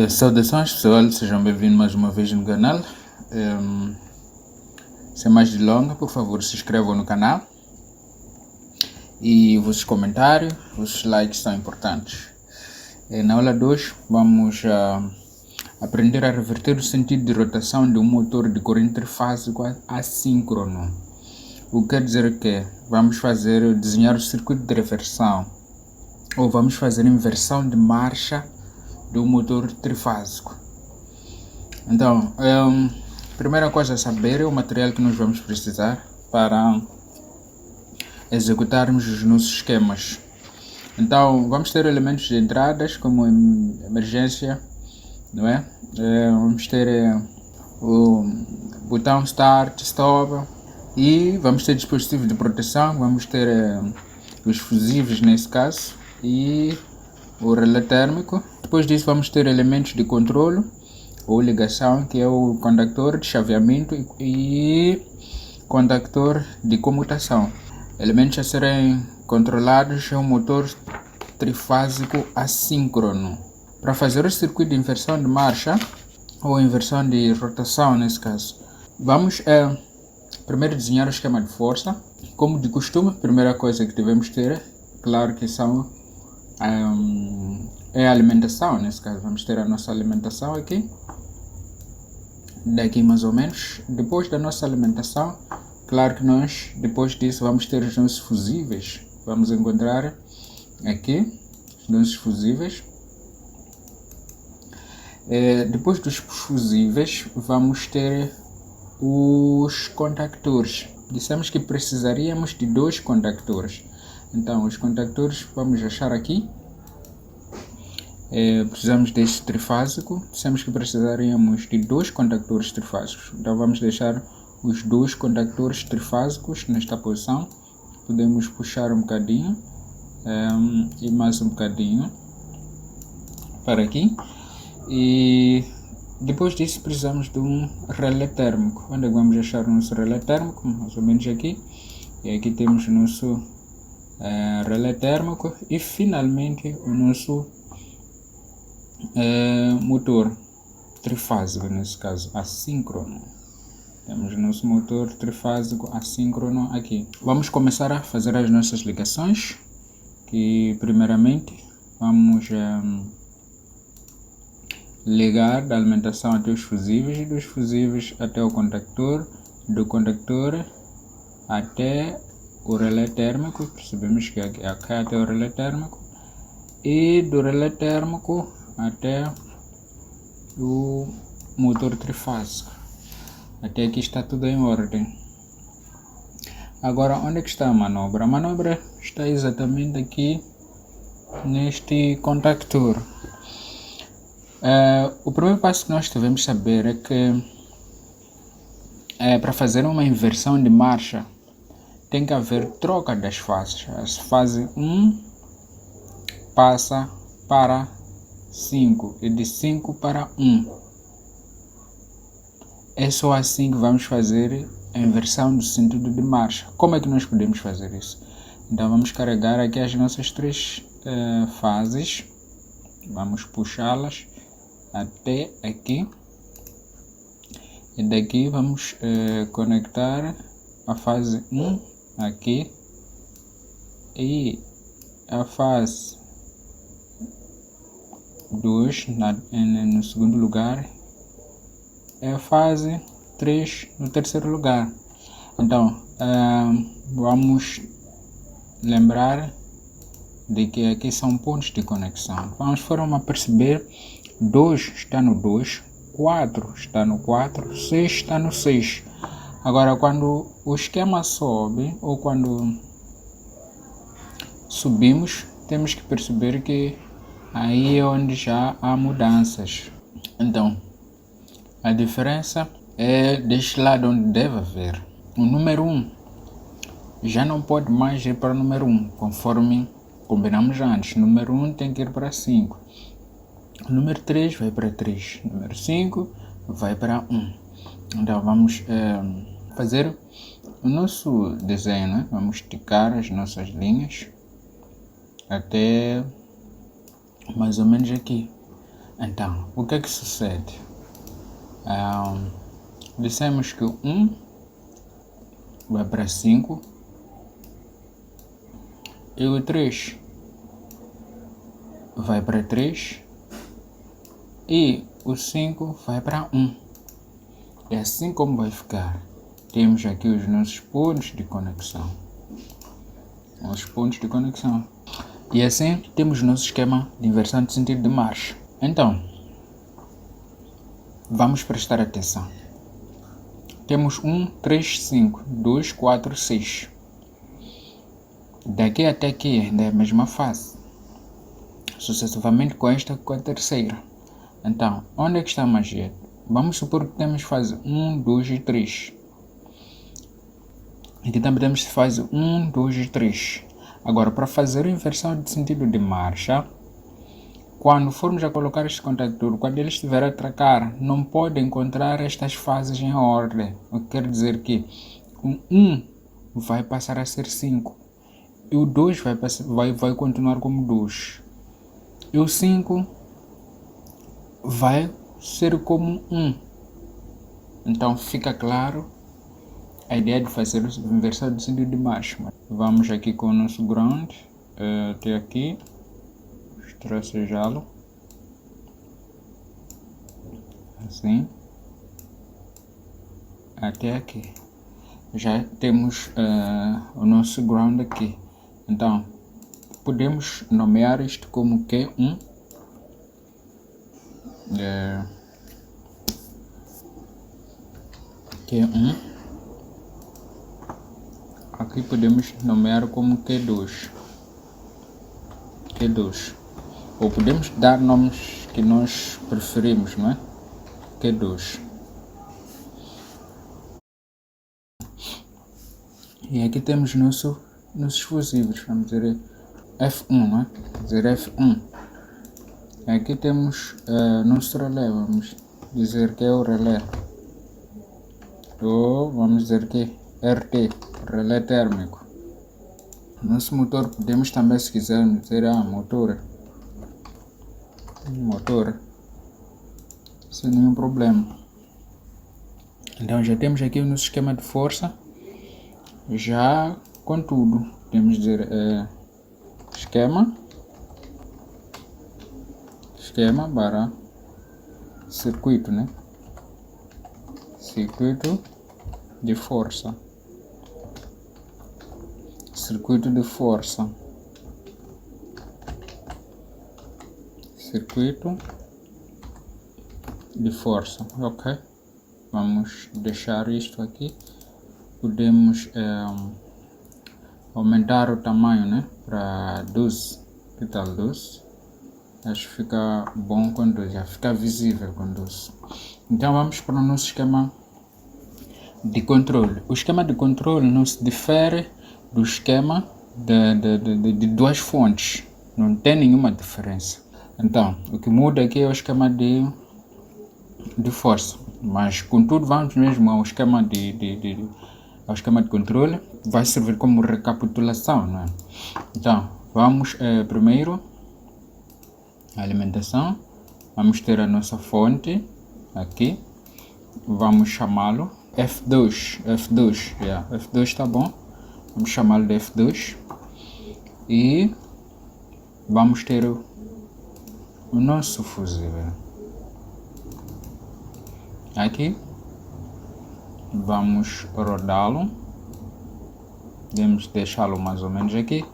Saudações pessoal, sejam bem-vindos mais uma vez no canal. Sem mais delongas, por favor se inscrevam no canal e vossos comentários, vossos likes são importantes. Na aula 2 vamos aprender a reverter o sentido de rotação de um motor de corrente trifásico assíncrono. O que quer dizer que vamos desenhar o circuito de reversão ou vamos fazer inversão de marcha do motor trifásico. Então, primeira coisa a saber é o material que nós vamos precisar para executarmos os nossos esquemas. Então, vamos ter elementos de entradas como emergência, não é? Vamos ter o botão start, stop, e vamos ter dispositivos de proteção, vamos ter os fusíveis nesse caso e o relé térmico. Depois disso vamos ter elementos de controle ou ligação, que é o contactor de chaveamento e contactor de comutação. Elementos a serem controlados é o motor trifásico assíncrono. Para fazer o circuito de inversão de marcha ou inversão de rotação nesse caso, vamos primeiro desenhar o esquema de força. Como de costume, a primeira coisa que devemos ter, claro que é a alimentação. Nesse caso vamos ter a nossa alimentação aqui, daqui mais ou menos. Depois da nossa alimentação, claro que nós depois disso vamos ter os nossos fusíveis. Vamos encontrar aqui os nossos fusíveis. Depois dos fusíveis vamos ter os contactores. Dissemos que precisaríamos de 2 contactores. Então os contactores vamos achar aqui. Precisamos deste trifásico. Dissemos que precisaríamos de 2 contactores trifásicos. Então vamos deixar os 2 contactores trifásicos nesta posição. Podemos puxar um bocadinho e mais um bocadinho para aqui. E depois disso precisamos de um relé térmico. Onde é que vamos achar o nosso relé térmico? Mais ou menos aqui. E aqui temos o nosso relé térmico e finalmente o nosso motor trifásico, nesse caso assíncrono. Temos o nosso motor trifásico assíncrono aqui. Vamos começar a fazer as nossas ligações, que primeiramente vamos ligar da alimentação até os fusíveis e dos fusíveis até o contactor, do contactor até o relé térmico. Percebemos que aqui até o relé térmico, e do relé térmico até o motor trifásico. Até aqui está tudo em ordem. Agora, onde é que está a manobra? A manobra está exatamente aqui neste contactor. O primeiro passo que nós devemos saber é que para fazer uma inversão de marcha tem que haver troca das fases. A fase 1 passa para 5 e de 5 para 1. É só assim que vamos fazer a inversão do sentido de marcha. Como é que nós podemos fazer isso? Então vamos carregar aqui as nossas 3 fases. Vamos puxá-las até aqui. E daqui vamos conectar a fase 1 aqui. E a fase 2 no segundo lugar. É a fase 3 no terceiro lugar. Então, vamos lembrar de que aqui são pontos de conexão. Vamos perceber 2 está no 2, 4 está no 4, 6 está no 6. Agora, quando o esquema sobe ou quando subimos, temos que perceber que aí é onde já há mudanças. Então, a diferença é deste lado onde deve haver. O número 1 já não pode mais ir para o número 1, conforme combinamos antes. O número 1 tem que ir para 5. O número 3 vai para 3. O número 5 vai para 1. Então vamos fazer o nosso desenho, né? Vamos esticar as nossas linhas até mais ou menos aqui. Então, o que é que sucede? Dissemos que o vai para 5 e o 3 vai para 3 e o 5 vai para 1. É assim como vai ficar. Temos aqui os nossos pontos de conexão. Os pontos de conexão. E assim temos o nosso esquema de inversão de sentido de marcha. Então, vamos prestar atenção. Temos 1, 3, 5, 2, 4, 6. Daqui até aqui ainda é a mesma fase. Sucessivamente com esta, com a terceira. Então, onde é que está a magia? Vamos supor que temos fase 1, 2 e 3. Aqui também temos fase 1, 2 e 3. Agora, para fazer a inversão de sentido de marcha, quando formos a colocar este contactor, quando ele estiver a atracar, não pode encontrar estas fases em ordem. O que quer dizer que o 1 vai passar a ser 5. E o 2 vai continuar como 2. E o 5 vai ser como 1. Então fica claro a ideia de fazer a inversão de sentido de marcha. Vamos aqui com o nosso ground até aqui. Tracejá-lo assim até aqui. Já temos o nosso ground aqui. Então podemos nomear isto como Q1. Q1. Aqui podemos nomear como Q2. Q2. Ou podemos dar nomes que nós preferimos, não é? Q2. E aqui temos nossos fusíveis, vamos dizer F1, não é? Dizer F1. Aqui temos nosso relé, vamos dizer que é o relé. Ou vamos dizer que é RT, relé térmico. Nosso motor podemos também, se quisermos, dizer motor, sem nenhum problema. Então já temos aqui o nosso esquema de força, já com tudo. Podemos dizer esquema barra circuito, né? Circuito de força. Circuito de força. Circuito de força, ok? Vamos deixar isto aqui. Podemos aumentar o tamanho, né? Para 12. Que tal 12? Acho que fica bom com 12, já fica visível com 12. Então vamos para o nosso esquema de controle. O esquema de controle não se difere do esquema de duas fontes. Não tem nenhuma diferença. Então, o que muda aqui é o esquema de força. Mas, contudo, vamos mesmo ao esquema ao esquema de controle. Vai servir como recapitulação, não é? Então, vamos primeiro a alimentação. Vamos ter a nossa fonte aqui. Vamos chamá-lo F2. F2 está bom. Vamos chamá-lo de F2. E vamos ter o nosso fusível. Aqui. Vamos rodá-lo. Vamos deixá-lo mais ou menos aqui.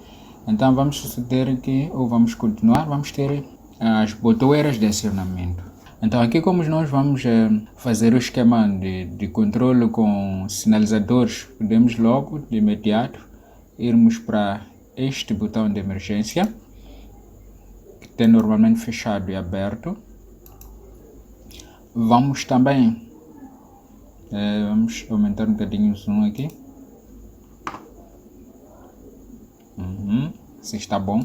Então vamos suceder aqui, ou vamos continuar, vamos ter as botoeiras de acionamento. Então aqui, como nós vamos fazer o esquema de controle com sinalizadores, podemos logo, de imediato, irmos para este botão de emergência, que tem normalmente fechado e aberto. Vamos também, vamos aumentar um bocadinho o zoom aqui. Se está bom.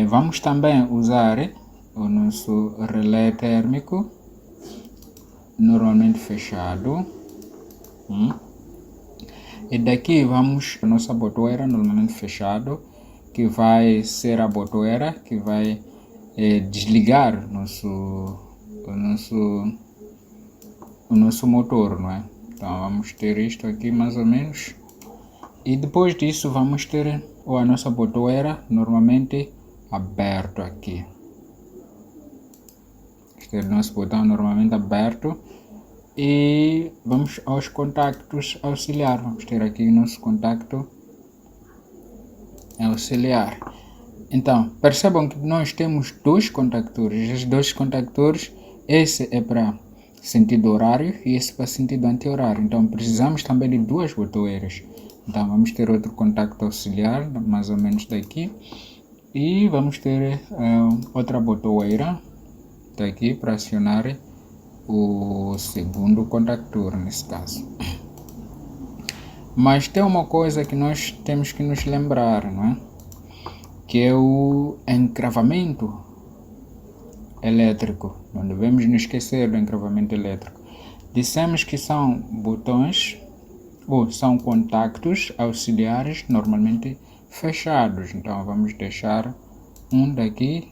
Vamos também usar o nosso relé térmico, normalmente fechado. E daqui vamos a nossa botoeira, normalmente fechado, que vai ser a botoeira que vai desligar o nosso motor, não é? Então vamos ter isto aqui mais ou menos. E depois disso vamos ter a nossa botoeira normalmente aberto aqui. Este é o nosso botão normalmente aberto. E vamos aos contactos auxiliar. Vamos ter aqui o nosso contacto auxiliar. Então, percebam que nós temos dois contactores. Esses dois contactores, esse é para sentido horário e esse para sentido anti-horário. Então, precisamos também de duas botoeiras. Então, vamos ter outro contacto auxiliar, mais ou menos daqui. E vamos ter outra botoeira daqui para acionar o segundo contactor, nesse caso. Mas tem uma coisa que nós temos que nos lembrar, não é? Que é o encravamento elétrico. Não devemos nos esquecer do encravamento elétrico. Dissemos que são botões ou são contactos auxiliares normalmente fechados. Então vamos deixar um daqui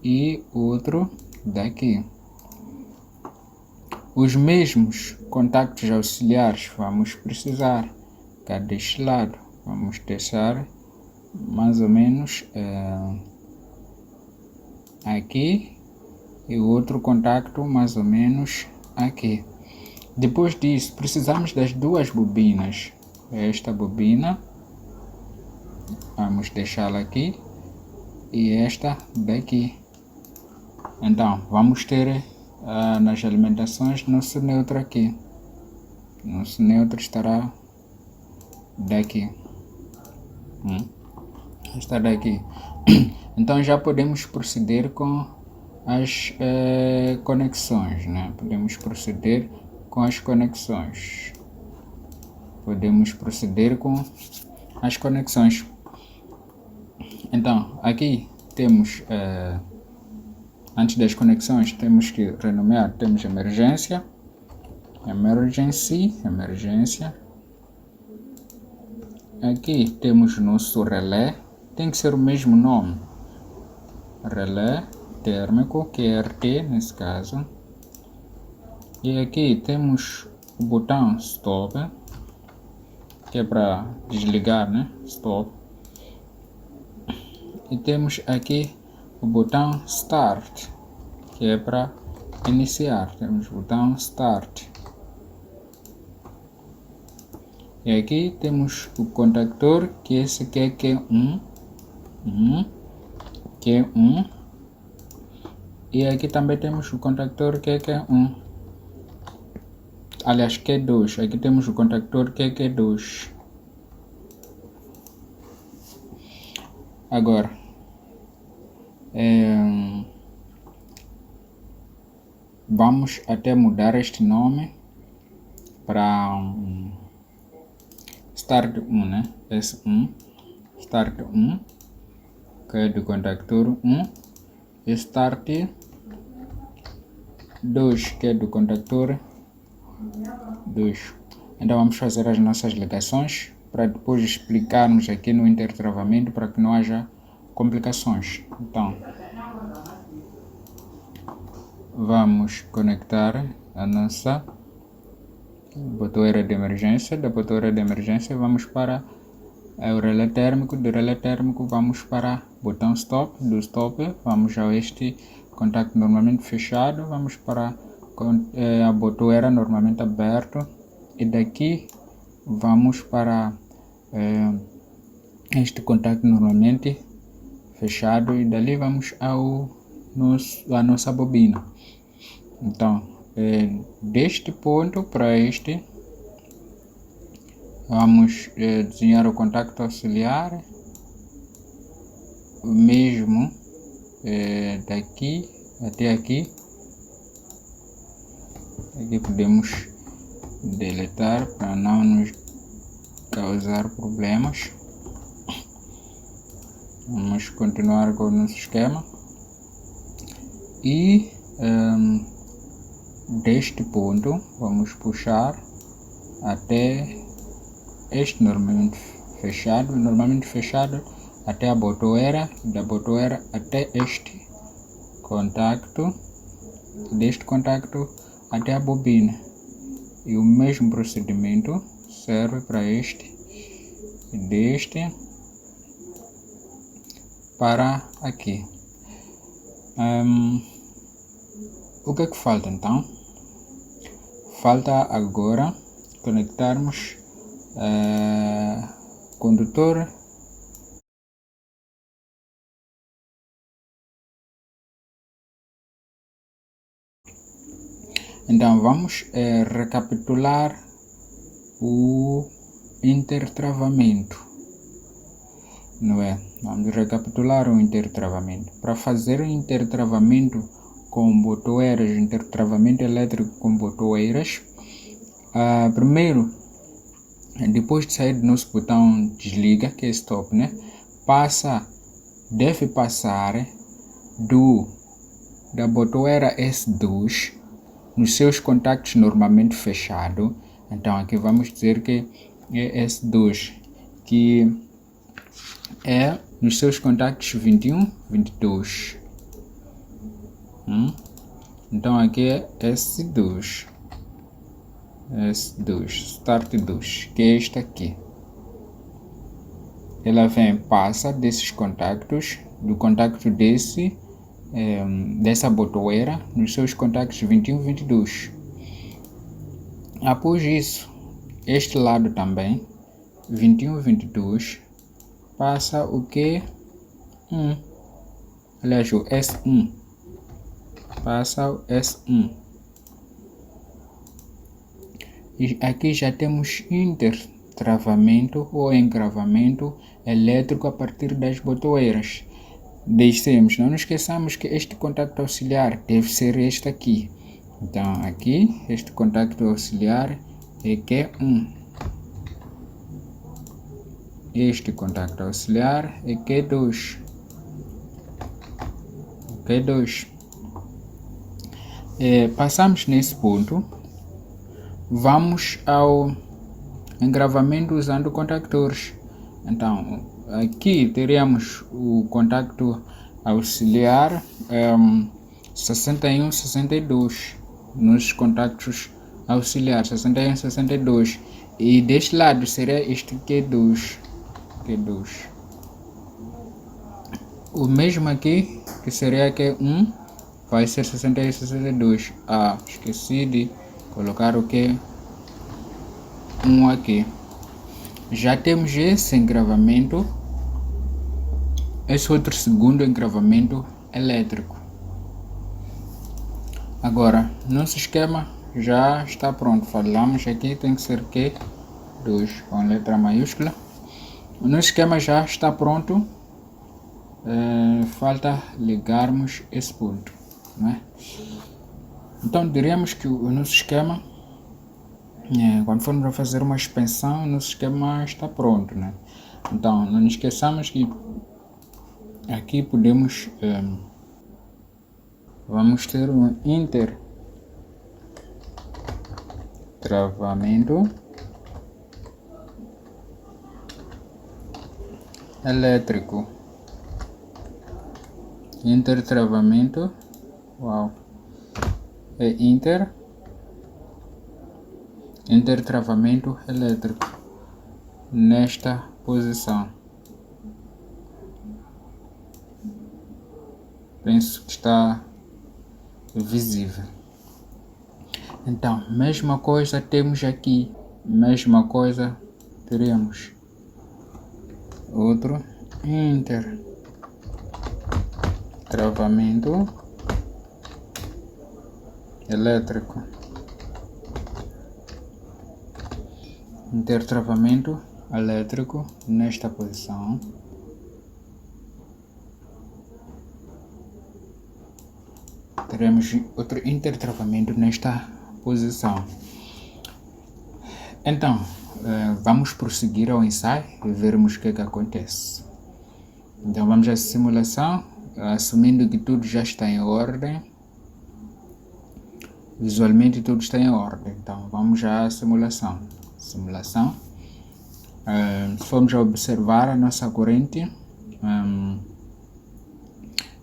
e outro daqui. Os mesmos contactos auxiliares vamos precisar cá deste lado. Vamos deixar mais ou menos aqui e o outro contacto mais ou menos aqui. Depois disso precisamos das duas bobinas. Esta bobina vamos deixá-la aqui e esta daqui. Então vamos ter nas alimentações nosso neutro aqui. Nosso neutro estará daqui. Está daqui. Então já podemos proceder com as conexões, né? Podemos proceder com as conexões. Então aqui temos antes das conexões temos que renomear. Temos emergência, emergência. Aqui temos o nosso relé, tem que ser o mesmo nome, relé térmico, que é RT nesse caso. E aqui temos o botão stop, que é para desligar, né? Stop. E temos aqui o botão start, que é para iniciar. Temos o botão start. E aqui temos o contactor, que esse aqui é Q1, Q1. E aqui também temos o contactor que é Q1. Aliás, Q2. Aqui temos o contactor que é Q2. Agora, vamos até mudar este nome para Start 1, né? S1, Start 1, que é do contactor 1, e Start 2, que é do contactor 2. Então vamos fazer as nossas ligações para depois explicarmos aqui no intertravamento para que não haja complicações. Então vamos conectar a nossa botoeira de emergência. Da botoeira de emergência vamos para o relé térmico. Do relé térmico vamos para o botão stop. Do stop vamos a este contacto normalmente fechado. Vamos para a botoeira normalmente aberto. E daqui vamos para este contacto normalmente fechado. E dali vamos a nossa bobina. Então deste ponto para este vamos desenhar o contacto auxiliar, mesmo daqui até aqui. Aqui podemos deletar para não nos causar problemas. Vamos continuar com o nosso esquema e deste ponto vamos puxar até este normalmente fechado até a botoeira, da botoeira até este contacto, deste contacto até a bobina. E o mesmo procedimento serve para este, deste para aqui. O que é que falta então? Falta agora conectarmos condutor Então vamos recapitular o intertravamento, não é? Vamos recapitular o intertravamento. Para fazer o intertravamento com botoeiras, intertravamento elétrico com botoeiras, primeiro, depois de sair do nosso botão desliga, que é stop, né? Deve passar da botoeira S2 nos seus contactos normalmente fechados. Então aqui vamos dizer que é S2, que é nos seus contactos 21, 22. Então aqui é S2, Start 2, que é esta aqui. Ela passa desses contactos, do contacto dessa botoeira nos seus contactos 21 e 22. Após isso, este lado também, 21 e 22, passa o que? Aliás, o S1. Passa o S1. E aqui já temos intertravamento ou encravamento elétrico a partir das botoeiras. Descemos, não nos esqueçamos que este contacto auxiliar deve ser este aqui. Então aqui, este contacto auxiliar é Q1. Este contacto auxiliar é Q2. Passamos nesse ponto, vamos ao engravamento usando contactores. Então aqui teríamos o contacto auxiliar 61, 62, nos contactos auxiliares 61, 62, e deste lado seria este Q2. O mesmo aqui, que seria Q1, vai ser 61, 62. Esqueci de colocar o Q1 aqui. Já temos esse engravamento, esse outro segundo engravamento elétrico. Agora, nosso esquema já está pronto. Falamos aqui, tem que ser Q2 com letra maiúscula. O nosso esquema já está pronto. Falta ligarmos esse ponto, não é? Então diríamos que o nosso esquema, quando formos a fazer uma expansão, o nosso esquema está pronto, né? Então não nos esqueçamos que aqui podemos vamos ter um intertravamento elétrico. Intertravamento, é intertravamento elétrico nesta posição. Penso que está visível. Então, mesma coisa temos aqui, teremos outro intertravamento elétrico. Intertravamento elétrico nesta posição. Teremos outro intertravamento nesta posição. Então, vamos prosseguir ao ensaio e vermos o que acontece. Então vamos à simulação, assumindo que tudo já está em ordem. Visualmente tudo está em ordem. Então vamos à simulação. Se formos a observar a nossa corrente,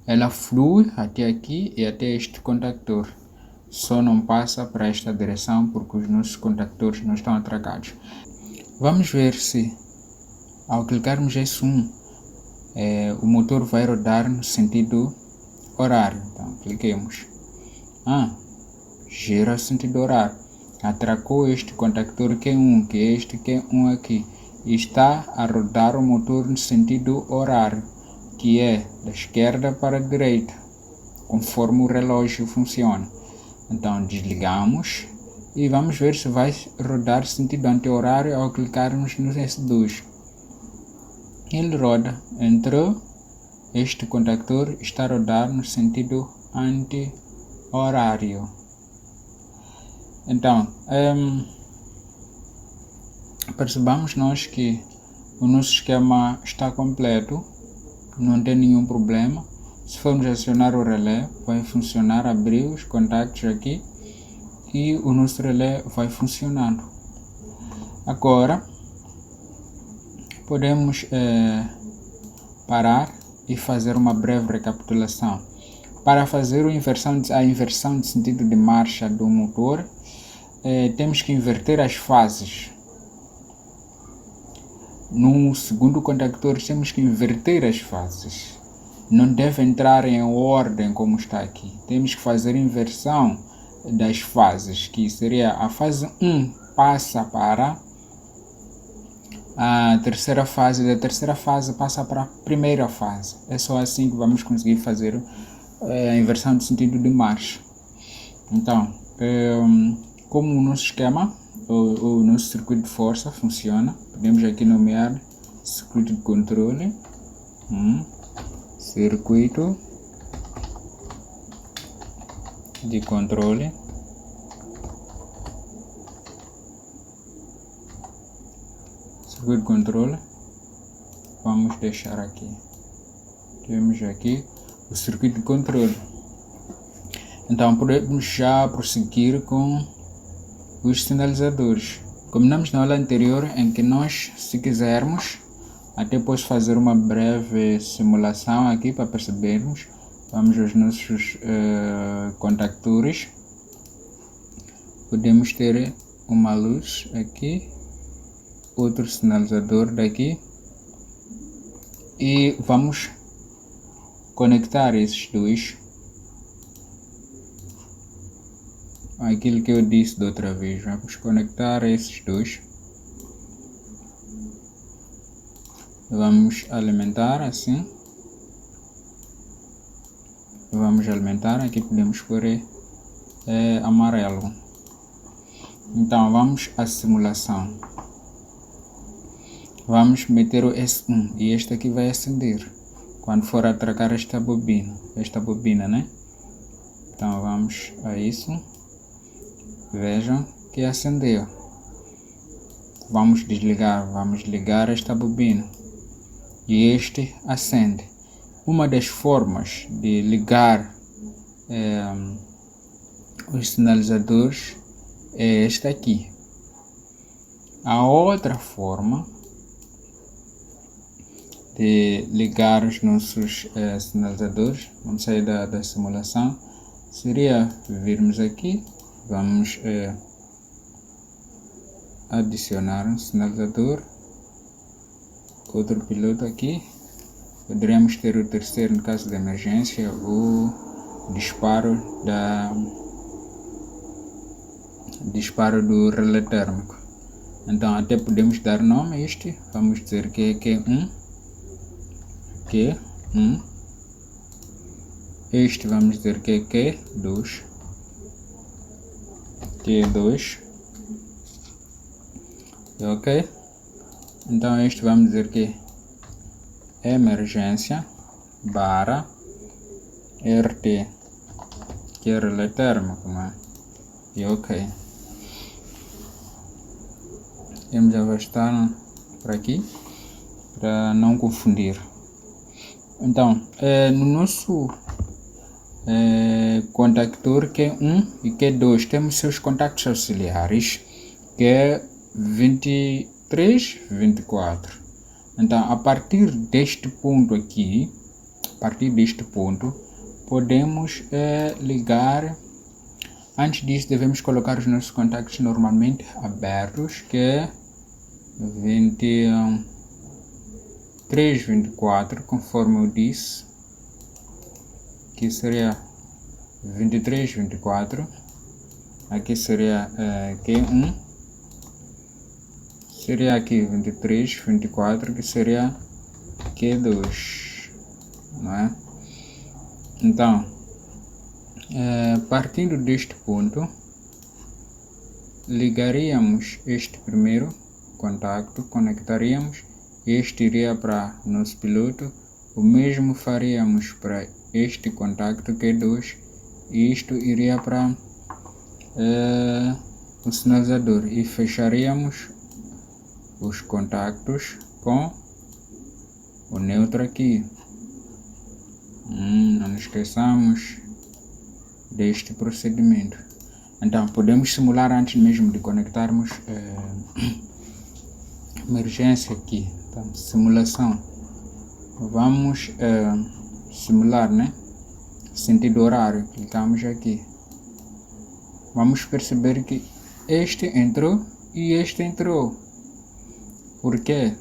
ela flui até aqui e até este contactor. Só não passa para esta direção porque os nossos contactores não estão atracados. Vamos ver se ao clicarmos S1 o motor vai rodar no sentido horário. Então cliquemos. Gira sentido horário. Atracou este contactor Q1, que é este Q1 aqui. E está a rodar o motor no sentido horário, que é da esquerda para a direita, conforme o relógio funciona. Então desligamos e vamos ver se vai rodar sentido anti-horário ao clicarmos no S2. Ele roda, entrou, este contactor está a rodar no sentido anti-horário. Então, percebamos nós que o nosso esquema está completo, não tem nenhum problema. Se formos acionar o relé, vai funcionar, abrir os contactos aqui e o nosso relé vai funcionando. Agora, podemos parar e fazer uma breve recapitulação. Para fazer a inversão de sentido de marcha do motor, temos que inverter as fases. No segundo contactor, temos que inverter as fases. Não deve entrar em ordem como está aqui. Temos que fazer inversão das fases, que seria a fase 1 passa para a terceira fase, da terceira fase passa para a primeira fase. É só assim que vamos conseguir fazer a inversão de sentido de marcha. Então, como o nosso esquema, o nosso circuito de força funciona, podemos aqui nomear circuito de controle, circuito de controle, circuito de controle, vamos deixar aqui, temos aqui o circuito de controle. Então podemos já prosseguir com os sinalizadores. Combinamos na aula anterior em que nós, se quisermos, até posso fazer uma breve simulação aqui para percebermos. Vamos aos nossos contactores. Podemos ter uma luz aqui, outro sinalizador daqui, e vamos conectar esses dois. Aquilo que eu disse da outra vez, vamos conectar esses dois. Vamos alimentar assim. Vamos alimentar, aqui podemos pôr amarelo. Então vamos à simulação. Vamos meter o S1 e este aqui vai acender quando for atracar esta bobina, né? Então vamos a isso. Vejam que acendeu. Vamos ligar esta bobina e este acende. Uma das formas de ligar os sinalizadores é esta aqui. A outra forma de ligar os nossos sinalizadores, vamos sair da simulação, seria virmos aqui. Vamos adicionar um sinalizador, outro piloto aqui. Poderemos ter o terceiro no caso de emergência, o disparo do relé térmico. Então até podemos dar nome a este, vamos dizer que é Q1, este vamos dizer que é Q2, ok? Então este vamos dizer que é emergência barra RT, que é relé térmico, né? E ok. Vamos afastar para aqui para não confundir. Então no nosso contactor Q1 e Q2 temos seus contactos auxiliares, que é 23, 24. Então a partir deste ponto aqui partir deste ponto, podemos ligar. Antes disso, devemos colocar os nossos contactos normalmente abertos, que é 23, 24, conforme eu disse, aqui seria 23, 24, aqui seria Q1, seria aqui 23, 24, que seria Q2, não é? Então, partindo deste ponto, ligaríamos este primeiro contacto, conectaríamos, este iria para nosso piloto, o mesmo faríamos para este contacto Q2, e isto iria para o sinalizador, e fecharíamos os contactos com o neutro aqui. Não nos esqueçamos deste procedimento. Então, podemos simular antes mesmo de conectarmos emergência aqui. Então, simulação. Vamos simular, né? Sentido horário. Clicamos aqui. Vamos perceber que este entrou e este entrou. Por quê?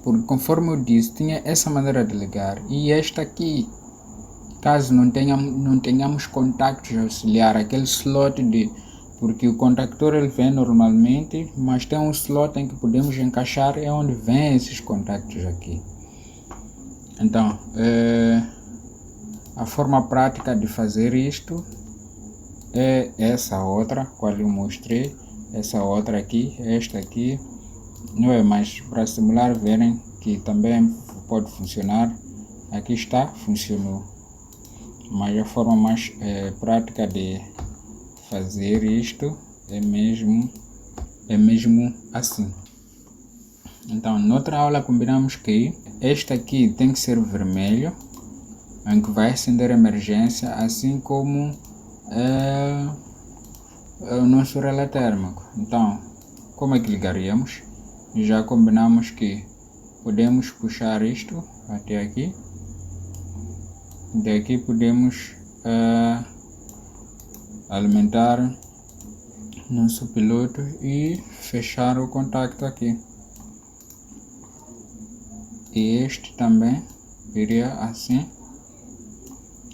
Porque, conforme eu disse, tinha essa maneira de ligar e esta aqui. Caso não tenhamos contactos auxiliar, aquele slot porque o contactor ele vem normalmente, mas tem um slot em que podemos encaixar, é onde vem esses contactos aqui. Então, a forma prática de fazer isto é essa outra, qual eu mostrei, essa outra aqui, esta aqui, não é mais para simular, verem que também pode funcionar. Aqui está, funcionou. Mas a forma mais prática de fazer isto é mesmo assim. Então, noutra aula combinamos que este aqui tem que ser vermelho, em que vai acender a emergência, assim como o nosso relé térmico. Então, como é que ligaríamos? Já combinamos que podemos puxar isto até aqui. Daqui podemos alimentar nosso piloto e fechar o contacto aqui. E este também iria assim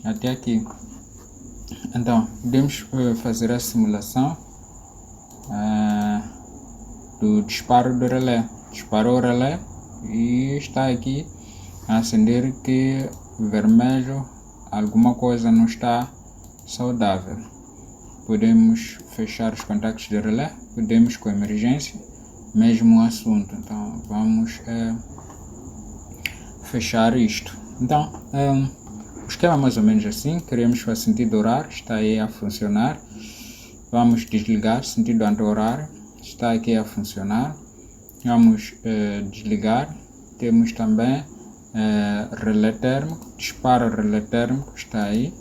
até aqui. Então, podemos fazer a simulação do disparo do relé. Disparou o relé e está aqui a acender que vermelho, alguma coisa não está saudável. Podemos fechar os contactos de relé, podemos com emergência, mesmo assunto. Então vamos fechar isto. Então o esquema é mais ou menos assim. Queremos para sentido horário, está aí a funcionar. Vamos desligar sentido anti-horário, está aqui a funcionar. Vamos desligar. Temos também relé térmico, disparo relé térmico, está aí.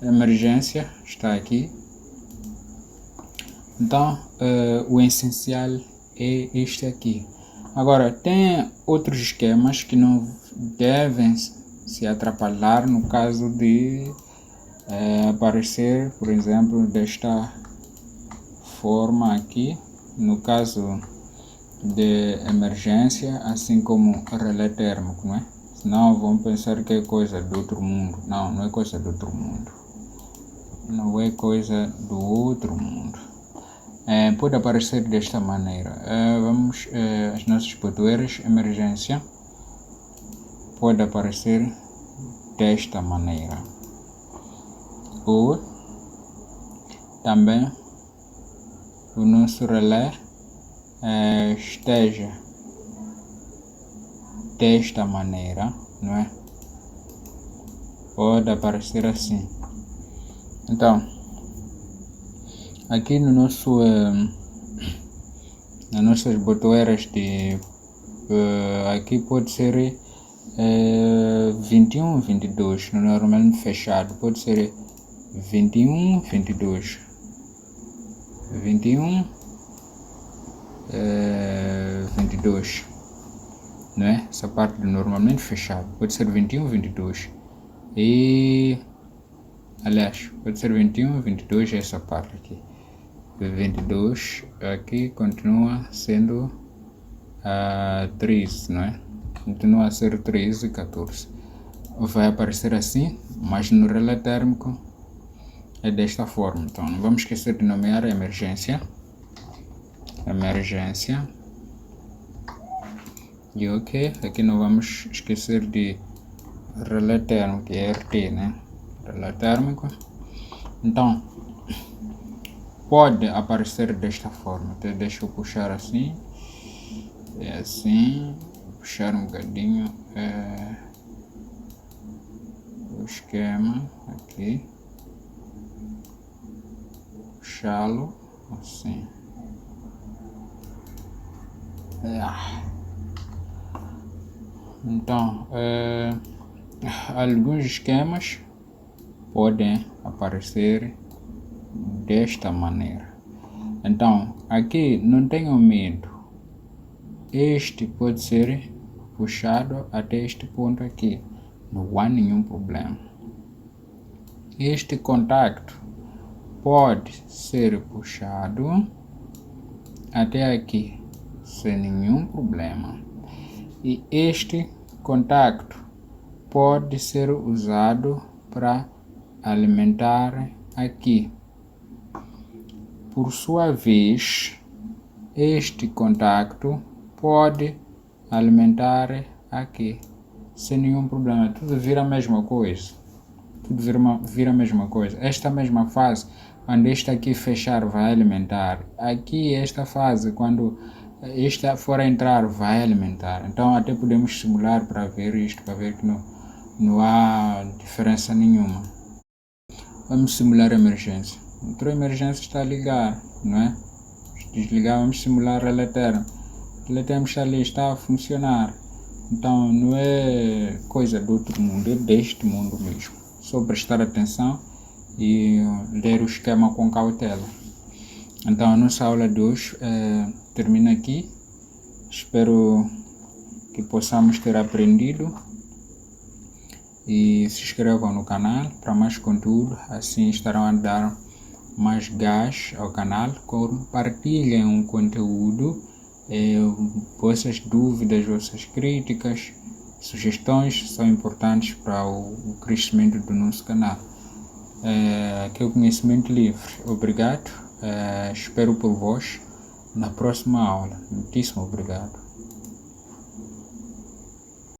Emergência está aqui. Então o essencial é este aqui. Agora, tem outros esquemas que não devem se atrapalhar no caso de aparecer, por exemplo, desta forma aqui, no caso de emergência, assim como relé térmico, não é? Senão vão pensar que é coisa do outro mundo. Não, não é coisa do outro mundo. Não é coisa do outro mundo. Pode aparecer desta maneira. Vamos as nossas botoeiras emergência. Pode aparecer desta maneira. Ou também o nosso relé esteja desta maneira, não é? Pode aparecer assim. Então, aqui no nosso nas nossas botoeiras de aqui pode ser 21, 22, normalmente fechado, pode ser 21, 22, 21, 22. não é? Essa parte do normalmente fechado. Pode ser 21, 22. E, aliás, pode ser 21, 22, essa parte aqui. 22 aqui continua sendo 13, não é? Continua a ser 13, 14. Vai aparecer assim, mas no relé térmico é desta forma. Então não vamos esquecer de nomear a emergência. Emergência. E ok, aqui não vamos esquecer de relé térmico, que é RT, né? Relé térmico. Então, pode aparecer desta forma. Então, deixa eu puxar assim. É assim. Puxar um bocadinho o esquema aqui. Puxá-lo assim. Então, alguns esquemas podem aparecer desta maneira. Então, aqui não tenham medo. Este pode ser puxado até este ponto aqui. Não há nenhum problema. Este contacto pode ser puxado até aqui, sem nenhum problema. E este contacto pode ser usado para alimentar aqui. Por sua vez, este contacto pode alimentar aqui, sem nenhum problema. Tudo vira a mesma coisa. Tudo vira a mesma coisa. Esta mesma fase, quando esta aqui fechar, vai alimentar. Aqui, esta fase, quando esta for entrar, vai alimentar. Então, até podemos simular para ver isto, para ver que não há diferença nenhuma. Vamos simular a emergência. Entrou a emergência, está a ligar, não é? Desligar, vamos simular a relé térmico. O relé térmico está ali, está a funcionar. Então, não é coisa do outro mundo, é deste mundo mesmo. Só prestar atenção e ler o esquema com cautela. Então, a nossa aula de hoje termina aqui. Espero que possamos ter aprendido. E se inscrevam no canal para mais conteúdo. Assim estarão a dar mais gás ao canal. Compartilhem o conteúdo. Vossas dúvidas, vossas críticas, sugestões são importantes para o crescimento do nosso canal. Aqui é o Conhecimento Livre. Obrigado. Espero por vós na próxima aula. Muitíssimo obrigado.